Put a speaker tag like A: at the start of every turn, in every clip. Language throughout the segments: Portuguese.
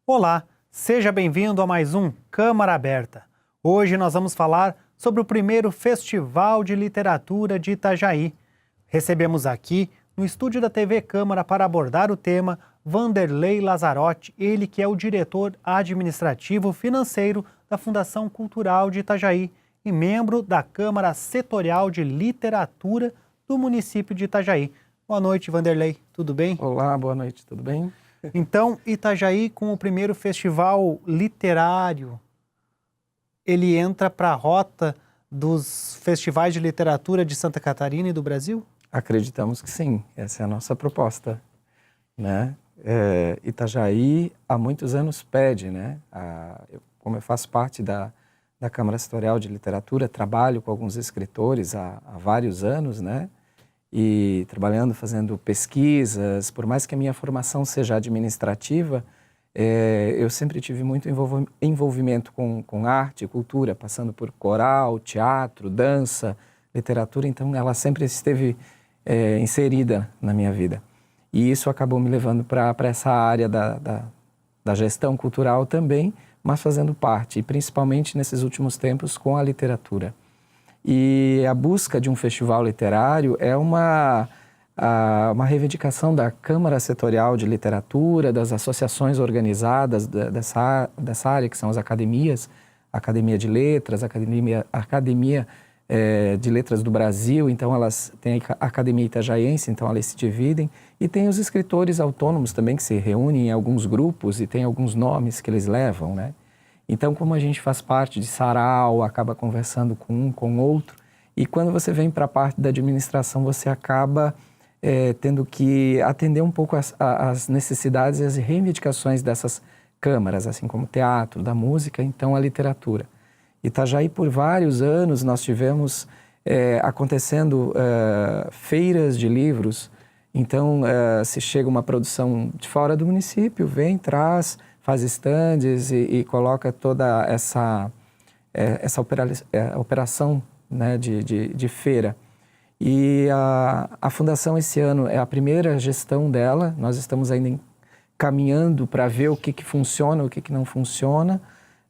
A: Olá, seja bem-vindo a mais um Câmara Aberta. Hoje nós vamos falar sobre o primeiro Festival de Literatura de Itajaí. Recebemos aqui, no estúdio da TV Câmara, para abordar o tema, Vanderlei Lazzarotti, ele que é o diretor administrativo financeiro da Fundação Cultural de Itajaí e membro da Câmara Setorial de Literatura do município de Itajaí. Boa noite, Vanderlei, tudo bem?
B: Olá, boa noite, tudo bem?
A: Então, Itajaí, com o primeiro festival literário, ele entra para a rota dos festivais de literatura de Santa Catarina e do Brasil?
B: Acreditamos que sim, essa é a nossa proposta, né? Itajaí há muitos anos pede, né? Como eu faço parte da Câmara Setorial de Literatura, trabalho com alguns escritores há vários anos, né? E trabalhando, fazendo pesquisas, por mais que a minha formação seja administrativa, eu sempre tive muito envolvimento com arte, cultura, passando por coral, teatro, dança, literatura, então ela sempre esteve inserida na minha vida. E isso acabou me levando para essa área da gestão cultural também, mas fazendo parte, e principalmente nesses últimos tempos, com a literatura. E a busca de um festival literário é uma reivindicação da Câmara Setorial de Literatura, das associações organizadas dessa área, que são as academias, Academia de Letras, Academia de Letras do Brasil, então elas têm a Academia Itajaiense, então elas se dividem, e tem os escritores autônomos também que se reúnem em alguns grupos e tem alguns nomes que eles levam, né? Então, como a gente faz parte de sarau, acaba conversando com um, com outro, e quando você vem para a parte da administração, você acaba tendo que atender um pouco as necessidades e as reivindicações dessas câmaras, assim como o teatro, da música, então a literatura. Itajaí, por vários anos, nós tivemos acontecendo feiras de livros, então se chega uma produção de fora do município, vem, traz, faz estandes e coloca toda essa operação, né, de feira. E a Fundação esse ano é a primeira gestão dela, nós estamos ainda caminhando para ver o que funciona, o que não funciona,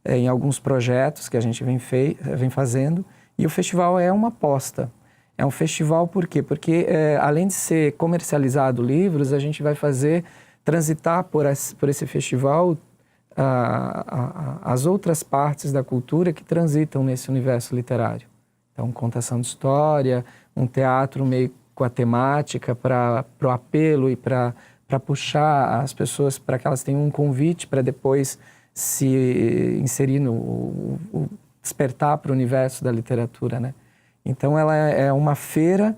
B: em alguns projetos que a gente vem fazendo, e o festival é uma aposta. É um festival por quê? Porque além de ser comercializado livros, a gente vai transitar por esse festival as outras partes da cultura que transitam nesse universo literário. Então, contação de história, um teatro meio com a temática para o apelo e para puxar as pessoas para que elas tenham um convite para depois se inserir despertar para o universo da literatura, né? Então, ela é uma feira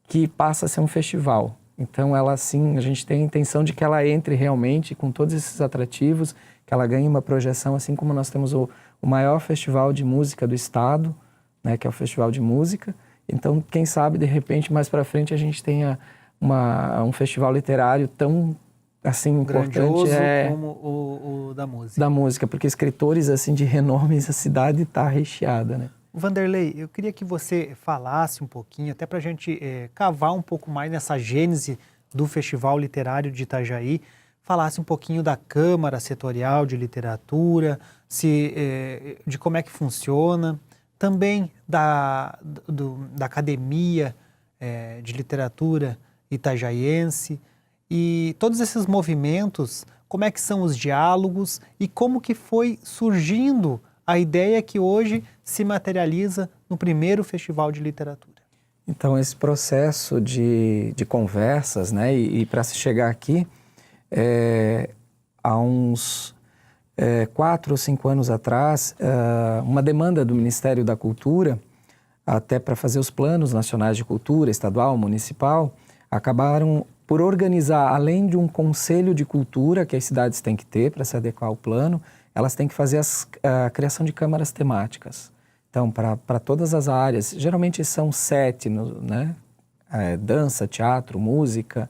B: que passa a ser um festival. Então, ela, sim, a gente tem a intenção de que ela entre realmente com todos esses atrativos, que ela ganhe uma projeção, assim como nós temos o maior festival de música do estado, né, que é o Festival de Música. Então, quem sabe, de repente, mais para frente, a gente tenha um festival literário tão, assim,
A: grandioso
B: importante.
A: Como o da música.
B: Da música, porque escritores, assim, de renome, a cidade está recheada, né?
A: Vanderlei, eu queria que você falasse um pouquinho, até para a gente cavar um pouco mais nessa gênese do Festival Literário de Itajaí, falasse um pouquinho da Câmara Setorial de Literatura, de como é que funciona, também da Academia de Literatura Itajaiense, e todos esses movimentos, como é que são os diálogos e como que foi surgindo a ideia que hoje se materializa no primeiro Festival de Literatura.
B: Então, esse processo de conversas, né, e para se chegar aqui, há uns 4 ou 5 anos atrás, uma demanda do Ministério da Cultura, até para fazer os planos nacionais de cultura, estadual, municipal, acabaram por organizar, além de um conselho de cultura que as cidades têm que ter para se adequar ao plano, elas têm que fazer a criação de câmaras temáticas. Então, para todas as áreas, geralmente são 7, né? Dança, teatro, música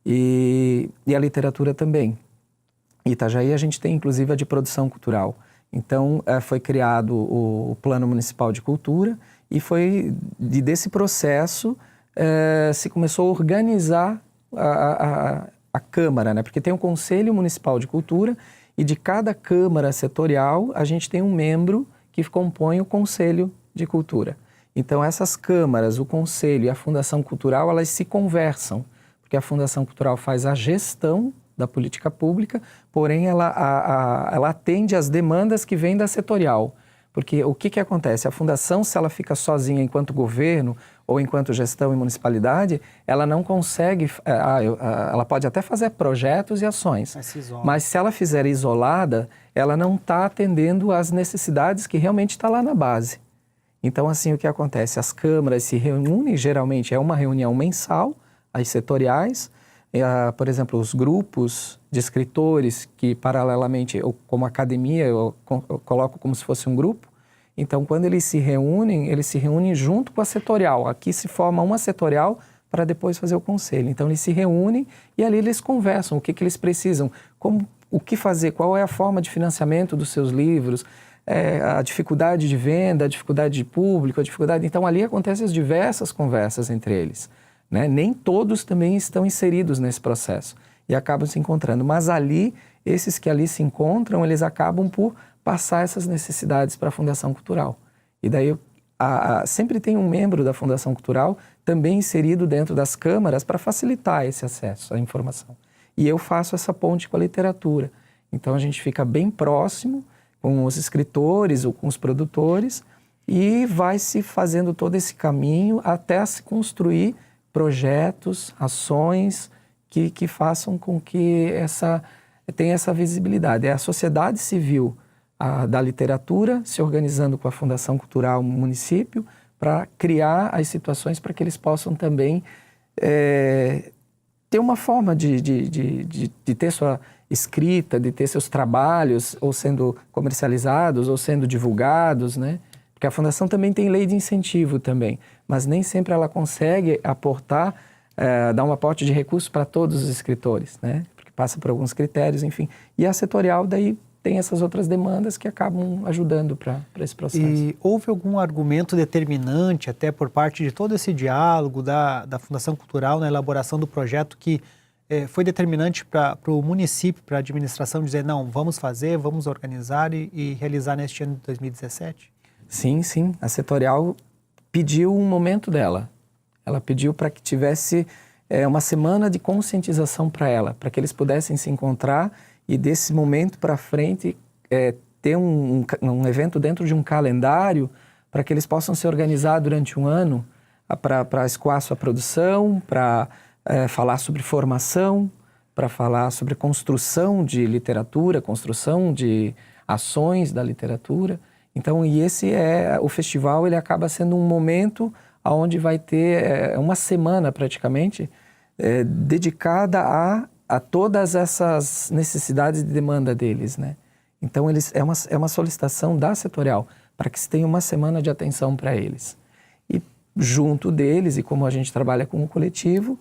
B: e a literatura também. Em Itajaí a gente tem inclusive a de produção cultural. Então, foi criado o Plano Municipal de Cultura e foi desse processo se começou a organizar a Câmara, né? Porque tem o Conselho Municipal de Cultura e de cada câmara setorial a gente tem um membro que compõe o Conselho de Cultura. Então essas câmaras, o Conselho e a Fundação Cultural, elas se conversam, porque a Fundação Cultural faz a gestão da política pública, porém ela atende às demandas que vêm da setorial. Porque o que acontece? A fundação, se ela fica sozinha enquanto governo ou enquanto gestão e municipalidade, ela não consegue, ela pode até fazer projetos e ações, mas se ela fizer isolada, ela não está atendendo às necessidades que realmente está lá na base. Então, assim, o que acontece? As câmaras se reúnem, geralmente é uma reunião mensal, as setoriais, por exemplo, os grupos de escritores que paralelamente, ou como academia, eu coloco como se fosse um grupo. Então, quando eles se reúnem junto com a setorial. Aqui se forma uma setorial para depois fazer o conselho. Então, eles se reúnem e ali eles conversam o que eles precisam, o que fazer, qual é a forma de financiamento dos seus livros, a dificuldade de venda, a dificuldade de público, a dificuldade... Então, ali acontecem as diversas conversas entre eles. Né? Nem todos também estão inseridos nesse processo e acabam se encontrando, mas ali, esses que ali se encontram, eles acabam por passar essas necessidades para a Fundação Cultural. E daí sempre tem um membro da Fundação Cultural também inserido dentro das câmaras para facilitar esse acesso à informação. E eu faço essa ponte com a literatura. Então a gente fica bem próximo com os escritores ou com os produtores e vai se fazendo todo esse caminho até se construir projetos, ações que façam com que tenha essa visibilidade. É a sociedade civil da literatura se organizando com a Fundação Cultural no município para criar as situações para que eles possam também ter uma forma de ter sua escrita, de ter seus trabalhos ou sendo comercializados ou sendo divulgados, né? Porque a Fundação também tem lei de incentivo também, mas nem sempre ela consegue aportar, dar um aporte de recursos para todos os escritores, né? Porque passa por alguns critérios, enfim. E a setorial daí tem essas outras demandas que acabam ajudando para esse processo.
A: E houve algum argumento determinante, até por parte de todo esse diálogo da Fundação Cultural na elaboração do projeto, que foi determinante para o município, para a administração dizer, não, vamos fazer, vamos organizar e realizar neste ano de 2017?
B: Sim, sim. A setorial pediu um momento dela. Ela pediu para que tivesse uma semana de conscientização para ela, para que eles pudessem se encontrar e desse momento para frente ter um evento dentro de um calendário para que eles possam se organizar durante um ano para escoar sua produção, para falar sobre formação, para falar sobre construção de literatura, construção de ações da literatura. Então, e o festival, ele acaba sendo um momento onde vai ter uma semana praticamente dedicada a todas essas necessidades de demanda deles, né? Então, é uma solicitação da setorial para que se tenha uma semana de atenção para eles. E junto deles, e como a gente trabalha com o coletivo,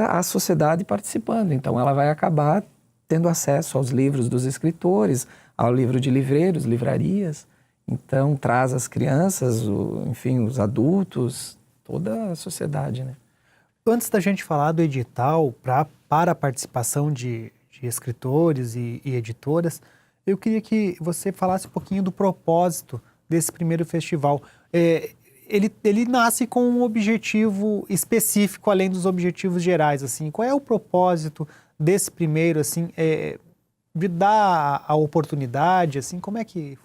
B: a sociedade participando. Então, ela vai acabar tendo acesso aos livros dos escritores, ao livro de livreiros, livrarias. Então, traz as crianças, enfim, os adultos, toda a sociedade, né?
A: Antes da gente falar do edital para a participação de escritores e editoras, eu queria que você falasse um pouquinho do propósito desse primeiro festival. Ele nasce com um objetivo específico, além dos objetivos gerais, assim. Qual é o propósito desse primeiro, assim, de dar a oportunidade, assim, como é que...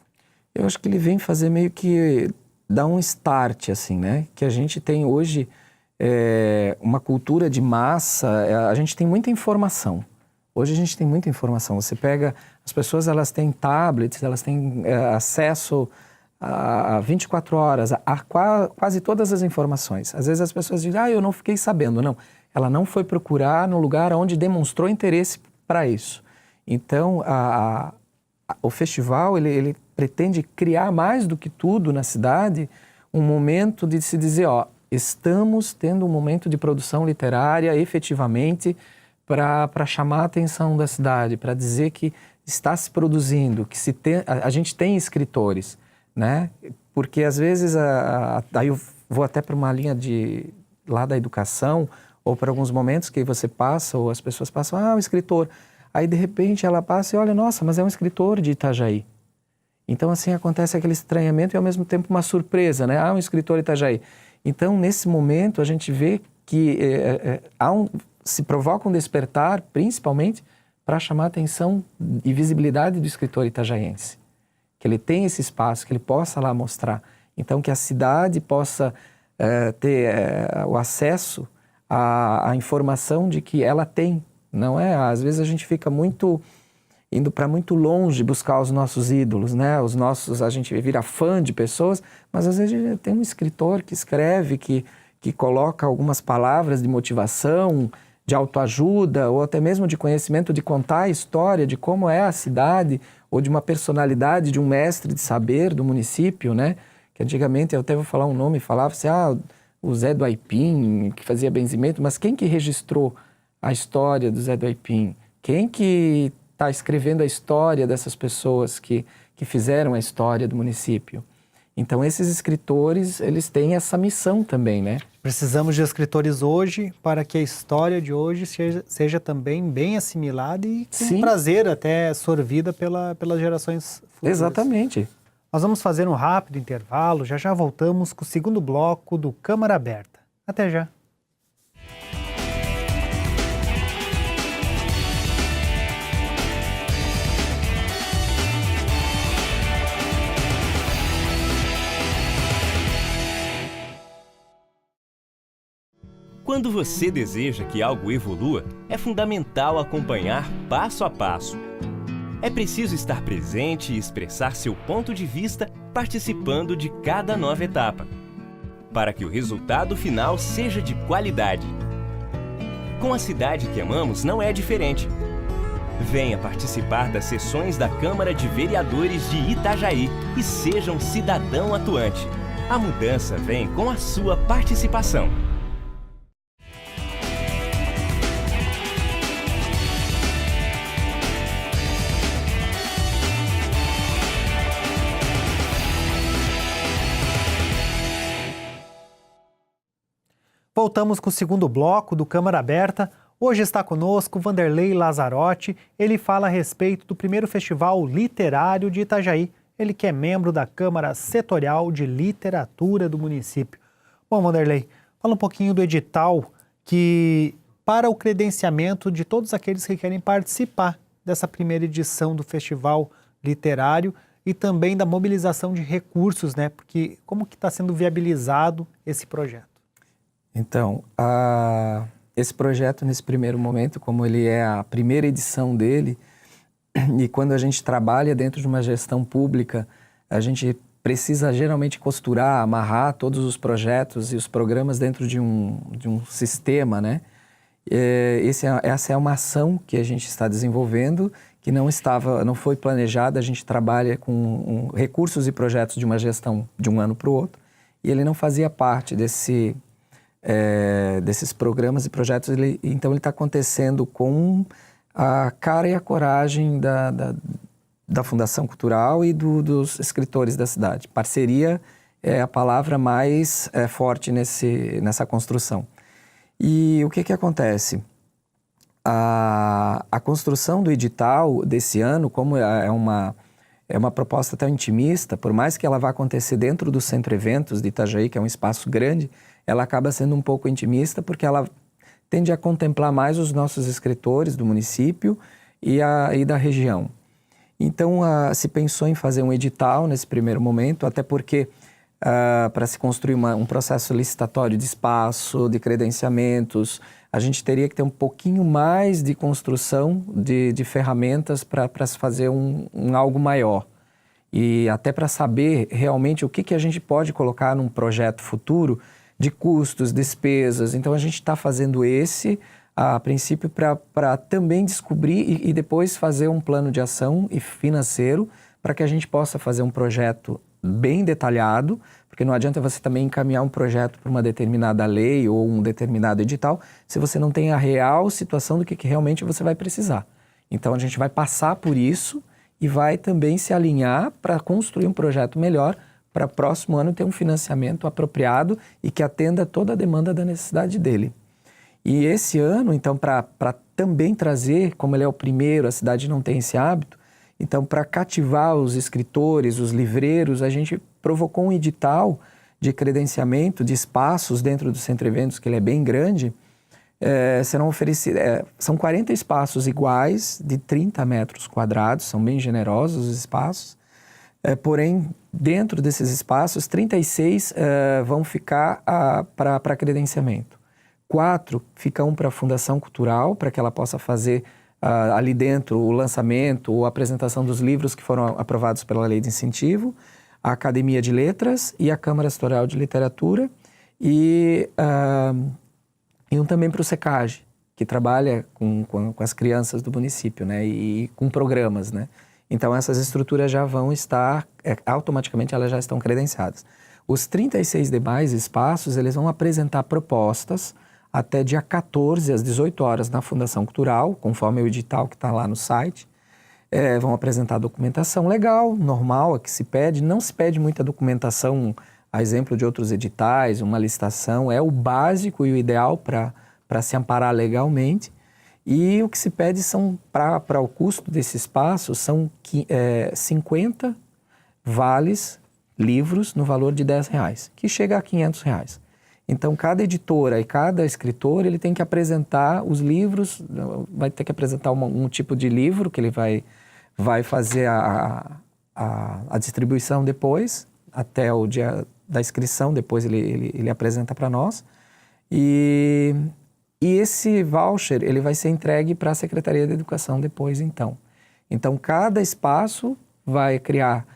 B: Eu acho que ele vem fazer meio que dar um start, assim, né? Que a gente tem hoje uma cultura de massa, a gente tem muita informação. Hoje a gente tem muita informação. Você pega, as pessoas, elas têm tablets, elas têm acesso a 24 horas, a quase todas as informações. Às vezes as pessoas dizem, eu não fiquei sabendo. Não, ela não foi procurar no lugar onde demonstrou interesse para isso. Então, o festival, ele pretende criar mais do que tudo na cidade um momento de se dizer, estamos tendo um momento de produção literária efetivamente para chamar a atenção da cidade, para dizer que está se produzindo, que a gente tem escritores, né? Porque às vezes, daí eu vou até para uma linha lá da educação, ou para alguns momentos que você passa, ou as pessoas passam, o escritor, Aí, de repente, ela passa e olha, nossa, mas é um escritor de Itajaí. Então, assim, acontece aquele estranhamento e, ao mesmo tempo, uma surpresa, né? Ah, um escritor de Itajaí. Então, nesse momento, a gente vê que se provoca um despertar, principalmente, para chamar a atenção e visibilidade do escritor itajaiense. Que ele tenha esse espaço, que ele possa lá mostrar. Então, que a cidade possa ter o acesso à informação de que ela tem. Não é? Às vezes a gente fica indo para muito longe buscar os nossos ídolos, né? A gente vira fã de pessoas, mas às vezes tem um escritor que escreve, que coloca algumas palavras de motivação, de autoajuda, ou até mesmo de conhecimento, de contar a história de como é a cidade, ou de uma personalidade, de um mestre de saber do município, né? Que antigamente, eu até vou falar um nome, falava-se, o Zé do Aipim, que fazia benzimento, mas quem que registrou a história do Zé do Aipim? Quem que está escrevendo a história dessas pessoas que fizeram a história do município? Então, esses escritores, eles têm essa missão também, né?
A: Precisamos de escritores hoje para que a história de hoje seja também bem assimilada e com prazer até sorvida pelas gerações futuras.
B: Exatamente.
A: Nós vamos fazer um rápido intervalo, já voltamos com o segundo bloco do Câmara Aberta. Até já.
C: Quando você deseja que algo evolua, é fundamental acompanhar passo a passo. É preciso estar presente e expressar seu ponto de vista participando de cada nova etapa, para que o resultado final seja de qualidade. Com a cidade que amamos não é diferente. Venha participar das sessões da Câmara de Vereadores de Itajaí e seja um cidadão atuante. A mudança vem com a sua participação.
A: Voltamos com o segundo bloco do Câmara Aberta. Hoje está conosco Vanderlei Lazzarotti. Ele fala a respeito do primeiro Festival Literário de Itajaí. Ele que é membro da Câmara Setorial de Literatura do município. Bom, Vanderlei, fala um pouquinho do edital para o credenciamento de todos aqueles que querem participar dessa primeira edição do Festival Literário e também da mobilização de recursos, né? Porque como que está sendo viabilizado esse projeto?
B: Então, esse projeto, nesse primeiro momento, como ele é a primeira edição dele, e quando a gente trabalha dentro de uma gestão pública, a gente precisa geralmente costurar, amarrar todos os projetos e os programas dentro de um sistema, né? Essa é uma ação que a gente está desenvolvendo, que não foi planejada, a gente trabalha com recursos e projetos de uma gestão de um ano para o outro, e ele não fazia parte desses programas e projetos, então ele está acontecendo com a cara e a coragem da Fundação Cultural e dos escritores da cidade. Parceria é a palavra mais forte nessa construção. E o que acontece? A construção do edital desse ano, como é uma proposta tão intimista, por mais que ela vá acontecer dentro do Centro Eventos de Itajaí, que é um espaço grande, ela acaba sendo um pouco intimista porque ela tende a contemplar mais os nossos escritores do município e da região. Então, se pensou em fazer um edital nesse primeiro momento, até porque para se construir um processo licitatório de espaço, de credenciamentos, a gente teria que ter um pouquinho mais de construção de ferramentas para se fazer algo maior. E até para saber realmente o que a gente pode colocar num projeto futuro de custos, despesas. Então, a gente está fazendo a princípio, para também descobrir e depois fazer um plano de ação e financeiro para que a gente possa fazer um projeto bem detalhado, porque não adianta você também encaminhar um projeto para uma determinada lei ou um determinado edital se você não tem a real situação do que realmente você vai precisar. Então, a gente vai passar por isso e vai também se alinhar para construir um projeto melhor para o próximo ano ter um financiamento apropriado e que atenda toda a demanda da necessidade dele. E esse ano, então, para também trazer, como ele é o primeiro, a cidade não tem esse hábito, então para cativar os escritores, os livreiros, a gente provocou um edital de credenciamento de espaços dentro do Centro Eventos, que ele é bem grande. Serão oferecidos, são 40 espaços iguais, de 30 metros quadrados, são bem generosos os espaços, porém, dentro desses espaços, 36 vão ficar para credenciamento. 4 ficam para a Fundação Cultural, para que ela possa fazer ali dentro o lançamento ou a apresentação dos livros que foram aprovados pela Lei de Incentivo, a Academia de Letras e a Câmara Setorial de Literatura, e um também para o SECAG, que trabalha com as crianças do município, né, e com programas, né. Então, essas estruturas já vão estar, automaticamente elas já estão credenciadas. Os 36 demais espaços, eles vão apresentar propostas até dia 14, às 18 horas, na Fundação Cultural, conforme o edital que está lá no site. Vão apresentar documentação legal, normal, a que se pede. Não se pede muita documentação, a exemplo de outros editais, uma licitação. É o básico e o ideal para se amparar legalmente. E o que se pede são, para o custo desse espaço, são 50 vales, livros, no valor de R$10, que chega a R$500. Então, cada editora e cada escritor, ele tem que apresentar os livros, vai ter que apresentar um tipo de livro que ele vai fazer a distribuição depois, até o dia da inscrição, depois ele apresenta para nós. E esse voucher, ele vai ser entregue para a Secretaria de Educação depois, então. Então, cada espaço vai criar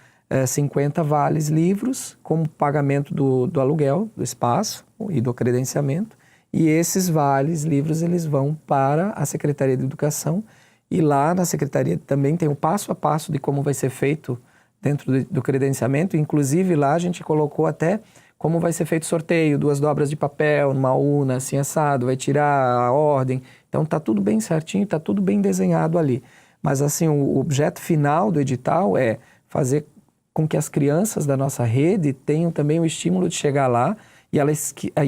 B: 50 vales livros como pagamento do aluguel do espaço e do credenciamento. E esses vales livros, eles vão para a Secretaria de Educação. E lá na Secretaria também tem o passo a passo de como vai ser feito dentro do credenciamento. Inclusive, lá a gente colocou até como vai ser feito o sorteio, 2 dobras de papel, numa urna, assim, assado, vai tirar a ordem. Então, está tudo bem certinho, está tudo bem desenhado ali. Mas, assim, o objeto final do edital é fazer com que as crianças da nossa rede tenham também o estímulo de chegar lá e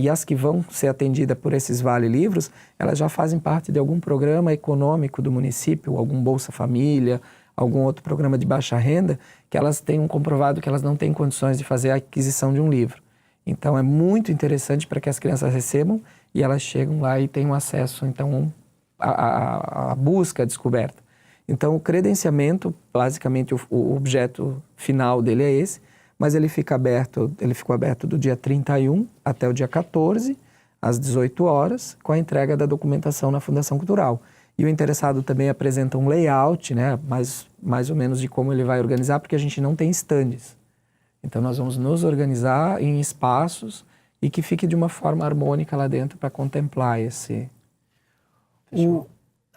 B: as que vão ser atendidas por esses Vale Livros, elas já fazem parte de algum programa econômico do município, algum Bolsa Família, algum outro programa de baixa renda, que elas tenham comprovado que elas não têm condições de fazer a aquisição de um livro. Então, é muito interessante para que as crianças recebam e elas chegam lá e tenham acesso, então, à busca, à descoberta. Então, o credenciamento, basicamente, o objeto final dele é esse, mas ele ficou aberto do dia 31 até o dia 14, às 18 horas, com a entrega da documentação na Fundação Cultural. E o interessado também apresenta um layout, né, mais ou menos de como ele vai organizar, porque a gente não tem estandes. Então, nós vamos nos organizar em espaços e que fique de uma forma harmônica lá dentro para contemplar esse...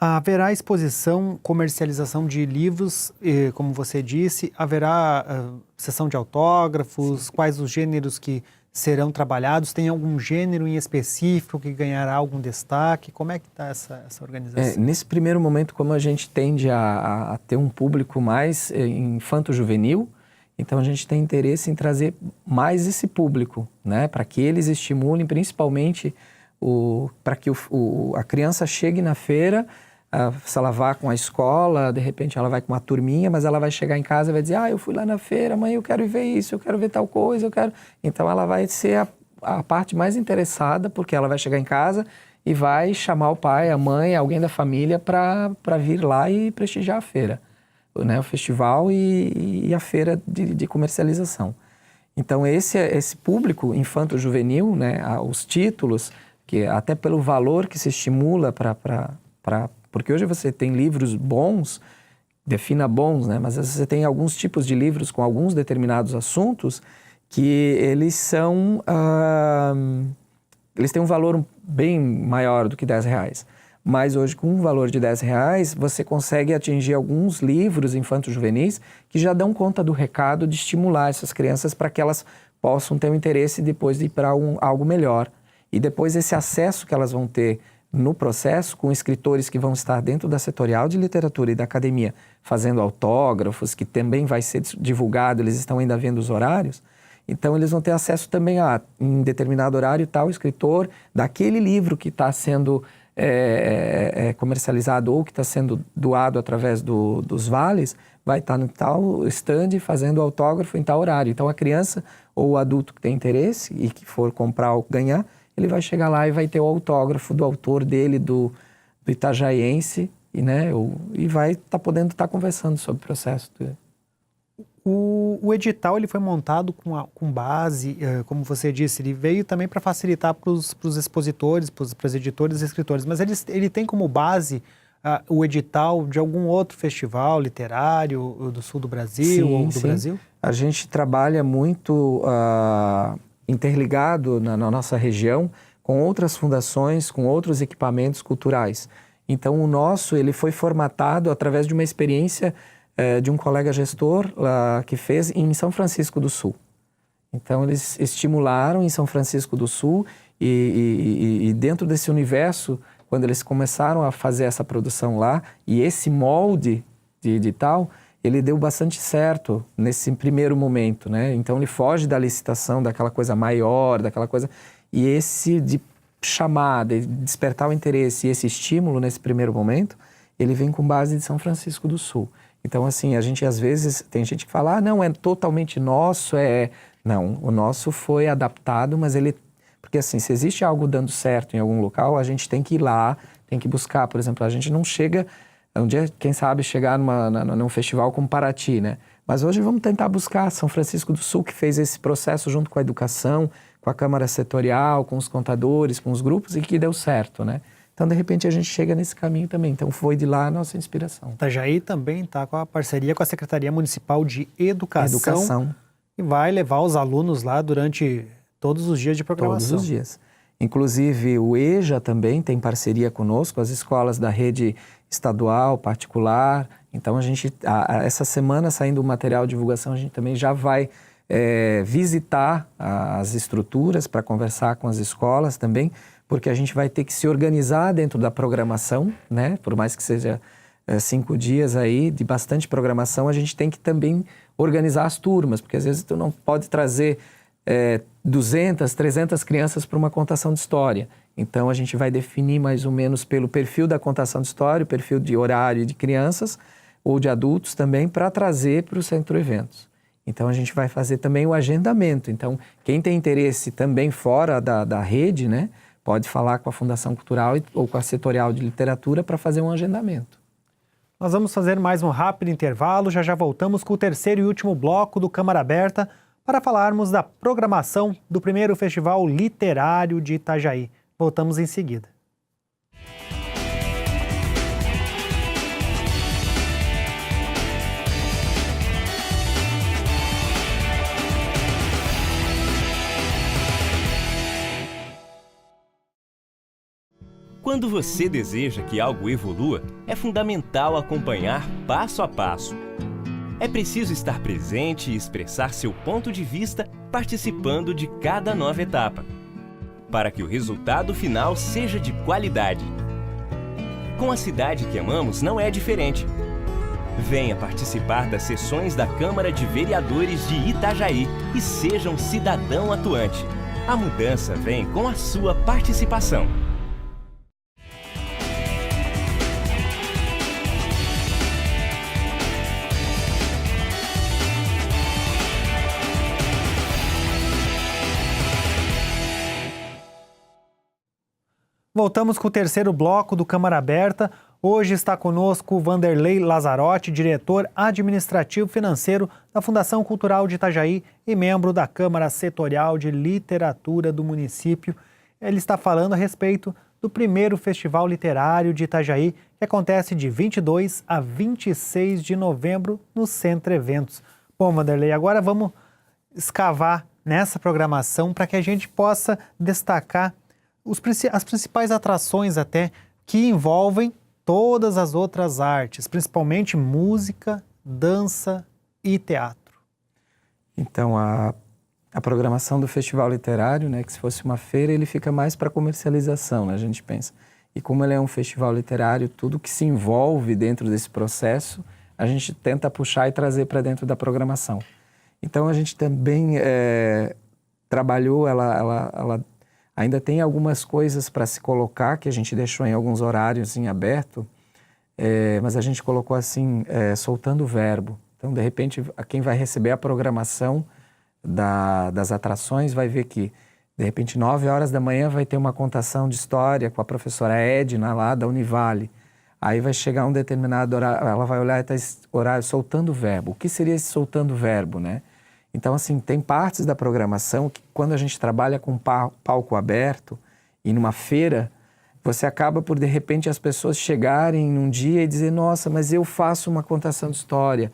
A: Haverá exposição, comercialização de livros, como você disse, haverá sessão de autógrafos, sim. Quais os gêneros que serão trabalhados? Tem algum gênero em específico que ganhará algum destaque? Como é que está essa organização?
B: Nesse primeiro momento, como a gente tende a ter um público mais infanto-juvenil, então a gente tem interesse em trazer mais esse público, né, para que eles estimulem, principalmente, para que a criança chegue na feira. Se ela vá com a escola, de repente ela vai com uma turminha, mas ela vai chegar em casa e vai dizer, eu fui lá na feira, mãe, eu quero ver isso, eu quero ver tal coisa, eu quero... Então ela vai ser a parte mais interessada, porque ela vai chegar em casa e vai chamar o pai, a mãe, alguém da família para vir lá e prestigiar a feira, né? O festival e a feira de comercialização. Então esse público infanto-juvenil, né, os títulos, que até pelo valor que se estimula porque hoje você tem livros bons, defina bons, né? Mas você tem alguns tipos de livros com alguns determinados assuntos que eles têm um valor bem maior do que R$10. Mas hoje, com um valor de R$10, você consegue atingir alguns livros infanto-juvenis que já dão conta do recado de estimular essas crianças para que elas possam ter um interesse depois de ir para algo melhor. E depois esse acesso que elas vão ter no processo, com escritores que vão estar dentro da Setorial de Literatura e da Academia, fazendo autógrafos, que também vai ser divulgado, eles estão ainda vendo os horários, então eles vão ter acesso também em determinado horário, tal escritor, daquele livro que está sendo é comercializado ou que está sendo doado através dos vales, vai estar no tal stand fazendo autógrafo em tal horário. Então a criança ou o adulto que tem interesse e que for comprar ou ganhar, ele vai chegar lá e vai ter o autógrafo do autor dele, do itajaiense, e vai estar podendo estar conversando sobre o processo.
A: O edital ele foi montado com base, como você disse, ele veio também para facilitar para os expositores, para os editores e escritores, mas ele tem como base o edital de algum outro festival literário do sul do Brasil ou do Brasil?
B: A gente trabalha muito interligado na nossa região com outras fundações, com outros equipamentos culturais. Então o nosso ele foi formatado através de uma experiência de um colega gestor que fez em São Francisco do Sul. Então eles estimularam em São Francisco do Sul e dentro desse universo, quando eles começaram a fazer essa produção lá, e esse molde de edital, ele deu bastante certo nesse primeiro momento, né? Então ele foge da licitação, daquela coisa maior, daquela coisa... E esse de chamar, de despertar o interesse e esse estímulo nesse primeiro momento, ele vem com base de São Francisco do Sul. Então, assim, a gente às vezes, tem gente que fala, não, é totalmente nosso, Não, o nosso foi adaptado, mas ele... Porque assim, se existe algo dando certo em algum local, a gente tem que ir lá, tem que buscar. Por exemplo, a gente não chega, um dia, quem sabe, chegar num festival como Paraty, né? Mas hoje vamos tentar buscar São Francisco do Sul, que fez esse processo junto com a educação, com a Câmara Setorial, com os contadores, com os grupos, e que deu certo, né? Então, de repente, a gente chega nesse caminho também. Então, foi de lá a nossa inspiração.
A: Itajaí também está com a parceria com a Secretaria Municipal de Educação. E vai levar os alunos lá durante todos os dias de programação.
B: Todos os dias. Inclusive, o EJA também tem parceria conosco, as escolas da rede estadual, particular. Então, a gente, essa semana, saindo o material de divulgação, a gente também já vai visitar as estruturas para conversar com as escolas também, porque a gente vai ter que se organizar dentro da programação, né? Por mais que seja 5 dias aí de bastante programação, a gente tem que também organizar as turmas, porque às vezes tu não pode trazer 200, 300 crianças para uma contação de história. Então, a gente vai definir mais ou menos pelo perfil da contação de história, o perfil de horário de crianças ou de adultos também, para trazer para o Centro Eventos. Então, a gente vai fazer também o agendamento. Então, quem tem interesse também fora da rede, né, pode falar com a Fundação Cultural ou com a Setorial de Literatura para fazer um agendamento.
A: Nós vamos fazer mais um rápido intervalo, já voltamos com o terceiro e último bloco do Câmara Aberta para falarmos da programação do primeiro Festival Literário de Itajaí. Voltamos em seguida.
C: Quando você deseja que algo evolua, é fundamental acompanhar passo a passo. É preciso estar presente e expressar seu ponto de vista participando de cada nova etapa, para que o resultado final seja de qualidade. Com a cidade que amamos não é diferente. Venha participar das sessões da Câmara de Vereadores de Itajaí e seja um cidadão atuante. A mudança vem com a sua participação.
A: Voltamos com o terceiro bloco do Câmara Aberta. Hoje está conosco o Vanderlei Lazzarotti, diretor administrativo financeiro da Fundação Cultural de Itajaí e membro da Câmara Setorial de Literatura do município. Ele está falando a respeito do primeiro Festival Literário de Itajaí, que acontece de 22 a 26 de novembro no Centro Eventos. Bom, Vanderlei, agora vamos escavar nessa programação para que a gente possa destacar as principais atrações até que envolvem todas as outras artes, principalmente música, dança e teatro.
B: Então, a programação do Festival Literário, né, que se fosse uma feira, ele fica mais para comercialização, né, a gente pensa. E como ele é um festival literário, tudo que se envolve dentro desse processo, a gente tenta puxar e trazer para dentro da programação. Então, a gente também trabalhou, Ainda tem algumas coisas para se colocar, que a gente deixou em alguns horários em aberto, mas a gente colocou assim, soltando o verbo. Então, de repente, quem vai receber a programação das atrações vai ver que, de repente, 9 horas da manhã vai ter uma contação de história com a professora Edna, lá da Univale. Aí vai chegar um determinado horário, ela vai olhar e está horário soltando o verbo. O que seria esse soltando o verbo, né? Então, assim, tem partes da programação que, quando a gente trabalha com palco aberto e numa feira, você acaba por, de repente, as pessoas chegarem num dia e dizer, nossa, mas eu faço uma contação de história,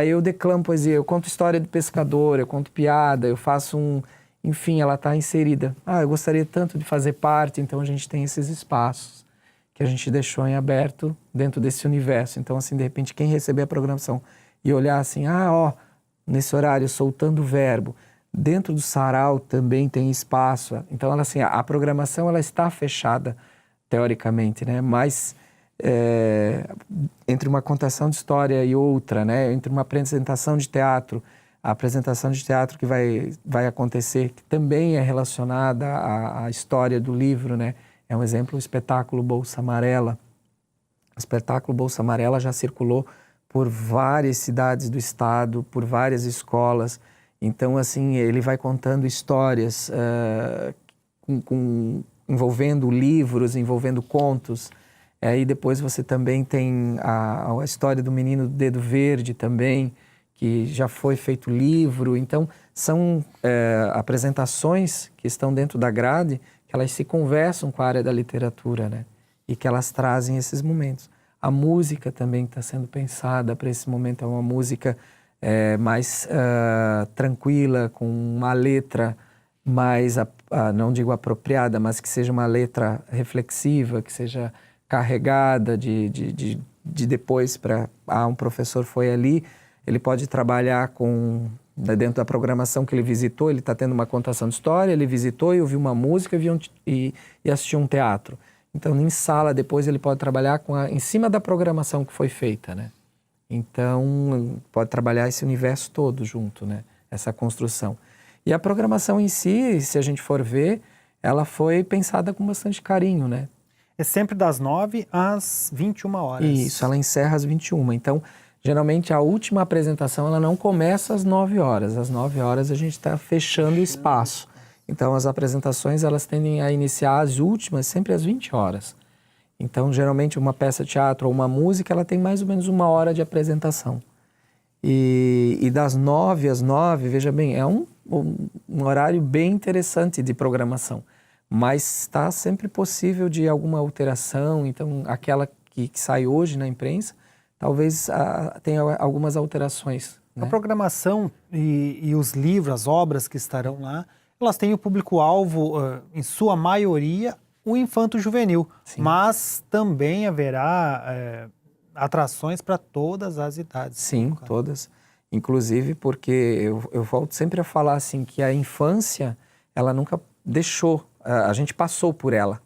B: eu declamo poesia, eu conto história de pescador, eu conto piada, eu faço enfim, ela está inserida. Eu gostaria tanto de fazer parte, então a gente tem esses espaços que a gente deixou em aberto dentro desse universo. Então, assim, de repente, quem receber a programação e olhar assim, nesse horário, soltando o verbo, dentro do sarau também tem espaço. Então, assim, a programação ela está fechada, teoricamente, né? Mas entre uma contação de história e outra, né? Entre uma apresentação de teatro, a apresentação de teatro que vai acontecer, que também é relacionada à história do livro, né? É um exemplo, o espetáculo Bolsa Amarela. O espetáculo Bolsa Amarela já circulou por várias cidades do estado, por várias escolas. Então, assim, ele vai contando histórias envolvendo livros, envolvendo contos. E depois você também tem a história do Menino do Dedo Verde também, que já foi feito livro. Então, são apresentações que estão dentro da grade, que elas se conversam com a área da literatura, né? E que elas trazem esses momentos. A música também está sendo pensada para esse momento, é uma música mais tranquila, com uma letra mais, não digo apropriada, mas que seja uma letra reflexiva, que seja carregada de depois para... um professor foi ali, ele pode trabalhar dentro da programação que ele visitou, ele está tendo uma contação de história, ele visitou e ouviu uma música e assistiu um teatro. Então, em sala, depois ele pode trabalhar em cima da programação que foi feita, né? Então, pode trabalhar esse universo todo junto, né? Essa construção. E a programação em si, se a gente for ver, ela foi pensada com bastante carinho, né?
A: É sempre das 9 às 21 horas.
B: Isso, ela encerra às 21. Então, geralmente a última apresentação ela não começa às 9 horas. Às 9 horas a gente está fechando o espaço. Então, as apresentações elas tendem a iniciar as últimas sempre às 20 horas. Então, geralmente uma peça de teatro ou uma música, ela tem mais ou menos 1 hora de apresentação. E das 9 às 9, veja bem, é um horário bem interessante de programação. Mas está sempre possível de alguma alteração. Então, aquela que sai hoje na imprensa, talvez tenha algumas alterações, né?
A: A programação e os livros, as obras que estarão lá, elas têm o público-alvo, em sua maioria, o infanto-juvenil. Mas também haverá atrações para todas as idades.
B: Sim, todas. Inclusive porque eu volto sempre a falar assim, que a infância, ela nunca deixou, a gente passou por ela.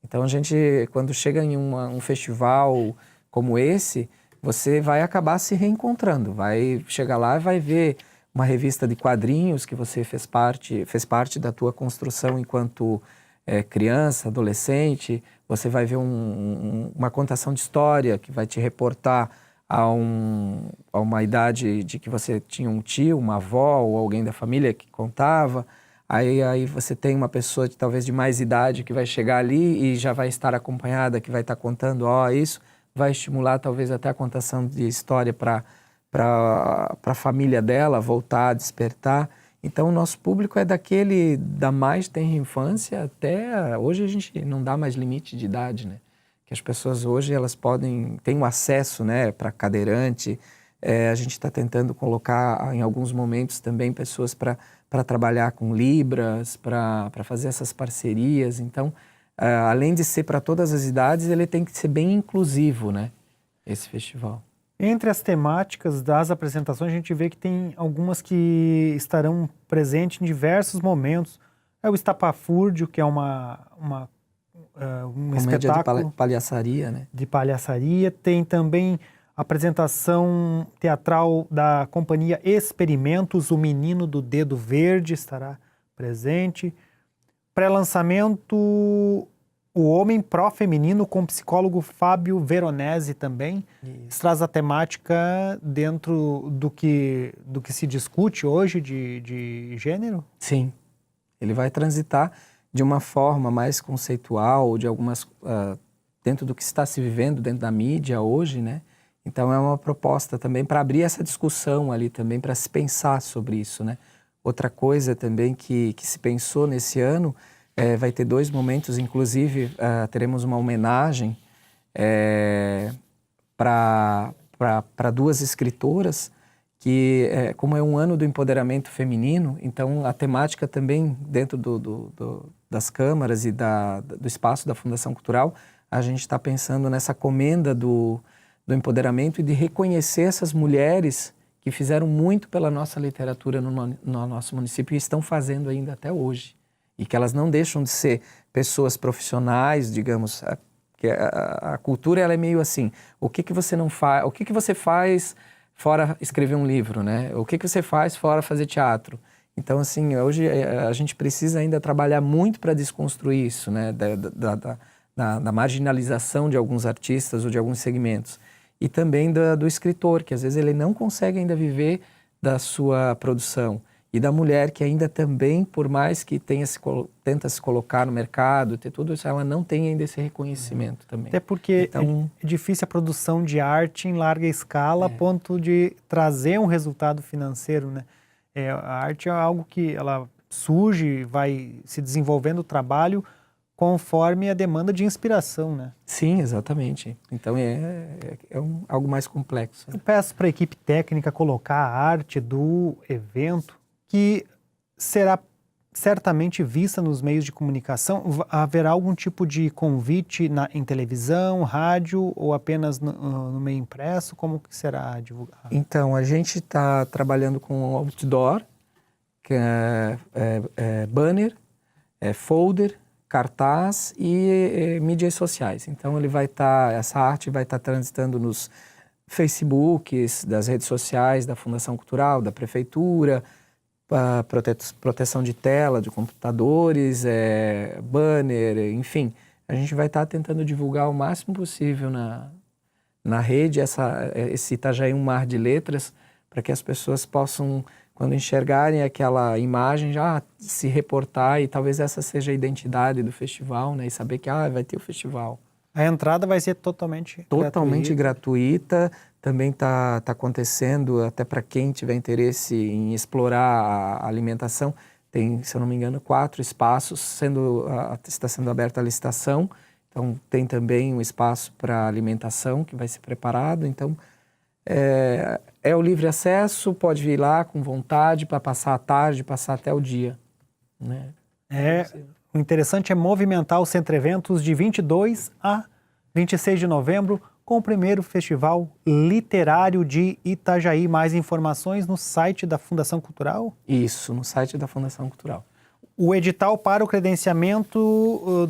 B: Então a gente, quando chega em um festival como esse, você vai acabar se reencontrando, vai chegar lá e vai ver uma revista de quadrinhos que você fez parte da tua construção enquanto criança, adolescente, você vai ver uma contação de história que vai te reportar a uma idade de que você tinha um tio, uma avó ou alguém da família que contava. Aí você tem uma pessoa talvez de mais idade que vai chegar ali e já vai estar acompanhada, que vai estar contando, isso vai estimular talvez até a contação de história para a família dela voltar a despertar. Então o nosso público é daquele da mais tenra infância até... Hoje a gente não dá mais limite de idade, né? Que as pessoas hoje elas têm o acesso, né, para cadeirante. A gente está tentando colocar em alguns momentos também pessoas para trabalhar com Libras, para fazer essas parcerias. Então, além de ser para todas as idades, ele tem que ser bem inclusivo, né, esse festival.
A: Entre as temáticas das apresentações, a gente vê que tem algumas que estarão presentes em diversos momentos. É o Estapafúrdio, que é um espetáculo
B: de palhaçaria, né?
A: De palhaçaria. Tem também a apresentação teatral da companhia Experimentos, o Menino do Dedo Verde estará presente. pré-lançamento O Homem Pró-Feminino, com o psicólogo Fábio Veronese também. Isso traz a temática dentro do que se discute hoje de gênero?
B: Sim, ele vai transitar de uma forma mais conceitual, de algumas dentro do que está se vivendo dentro da mídia hoje, né? Então é uma proposta também para abrir essa discussão ali também, para se pensar sobre isso, né? Outra coisa também que se pensou nesse ano, vai ter 2 momentos, inclusive teremos uma homenagem para 2 escritoras, que como é um ano do empoderamento feminino, então a temática também dentro das câmaras e do espaço da Fundação Cultural, a gente está pensando nessa comenda do empoderamento e de reconhecer essas mulheres que fizeram muito pela nossa literatura no nosso município e estão fazendo ainda até hoje. E que elas não deixam de ser pessoas profissionais, digamos, que a cultura ela é meio assim, o que você não faz, o que você faz fora escrever um livro, né? O que você faz fora fazer teatro? Então, assim, hoje a gente precisa ainda trabalhar muito para desconstruir isso, né? Da marginalização de alguns artistas ou de alguns segmentos. E também do escritor, que às vezes ele não consegue ainda viver da sua produção. E da mulher que ainda também, por mais que tenta se colocar no mercado, ter tudo isso, ela não tem ainda esse reconhecimento também.
A: Até porque é difícil a produção de arte em larga escala, a ponto de trazer um resultado financeiro, né? A arte é algo que ela surge, vai se desenvolvendo o trabalho conforme a demanda de inspiração, né?
B: Sim, exatamente. Então algo mais complexo.
A: Eu peço para a equipe técnica colocar a arte do evento, que será certamente vista nos meios de comunicação. Haverá algum tipo de convite em televisão, rádio ou apenas no meio impresso? Como que será divulgado?
B: Então, a gente está trabalhando com outdoor, que é banner, folder, cartaz e mídias sociais. Então, essa arte vai estar transitando nos Facebooks, das redes sociais da Fundação Cultural, da Prefeitura, proteção de tela, de computadores, banner, enfim. A gente vai estar tentando divulgar o máximo possível na rede esse Itajaí um mar de letras, para que as pessoas possam, quando enxergarem aquela imagem, já se reportar, e talvez essa seja a identidade do festival, né? E saber que vai ter o festival.
A: A entrada vai ser totalmente
B: gratuita. Também está acontecendo, até para quem tiver interesse em explorar a alimentação, tem, se eu não me engano, 4 espaços, está sendo aberta a licitação. Então, tem também um espaço para alimentação que vai ser preparado. Então, é o livre acesso, pode vir lá com vontade para passar a tarde, passar até o dia, né?
A: O interessante é movimentar o Centro Eventos de 22 a 26 de novembro com o primeiro Festival Literário de Itajaí. Mais informações no site da Fundação Cultural?
B: Isso, no site da Fundação Cultural.
A: O edital para o credenciamento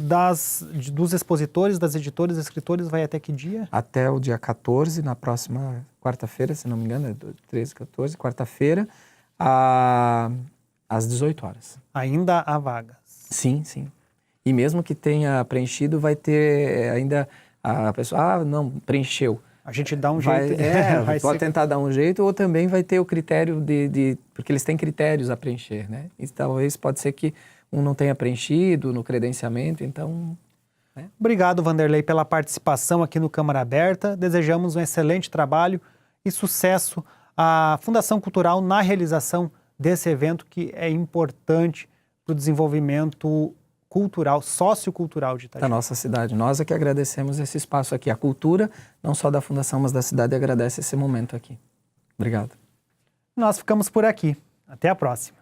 A: dos expositores, das editoras e escritores vai até que dia?
B: Até o dia 14, na próxima quarta-feira, se não me engano, 13, 14, quarta-feira, às 18 horas.
A: Ainda há vagas?
B: Sim, sim. E mesmo que tenha preenchido, vai ter ainda a pessoa, não, preencheu.
A: A gente dá um jeito.
B: Pode tentar dar um jeito, ou também vai ter o critério porque eles têm critérios a preencher, né? E talvez pode ser que um não tenha preenchido no credenciamento, então... Né?
A: Obrigado, Vanderlei, pela participação aqui no Câmara Aberta. Desejamos um excelente trabalho e sucesso à Fundação Cultural na realização desse evento que é importante para o desenvolvimento cultural, sociocultural de Itajaí.
B: Da nossa cidade. Nós é que agradecemos esse espaço aqui. A cultura, não só da Fundação, mas da cidade, agradece esse momento aqui. Obrigado.
A: Nós ficamos por aqui. Até a próxima.